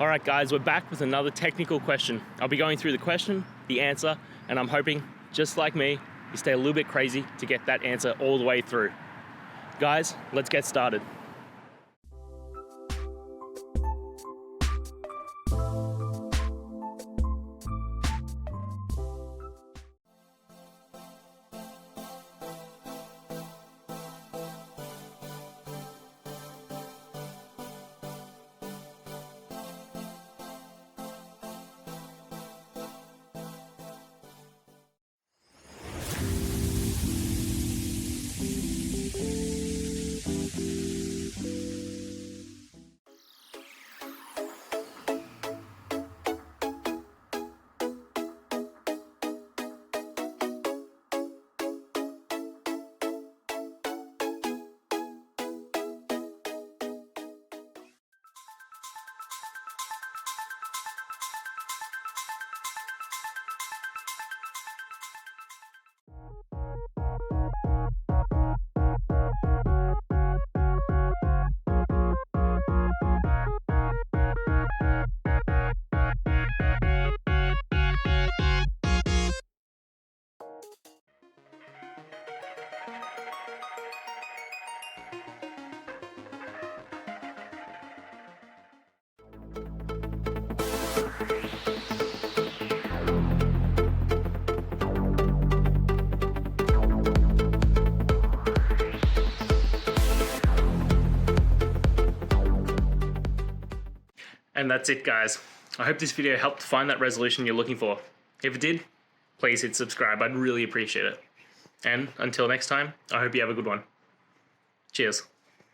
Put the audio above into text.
All right, guys, we're back with another technical question. I'll be going through the question, the answer, and I'm hoping, just like me, you stay a little bit crazy to get that answer all the way through. Guys, let's get started. And that's it, guys. I hope this video helped find that resolution you're looking for. If it did, please hit subscribe. I'd really appreciate it. And until next time, I hope you have a good one. Cheers.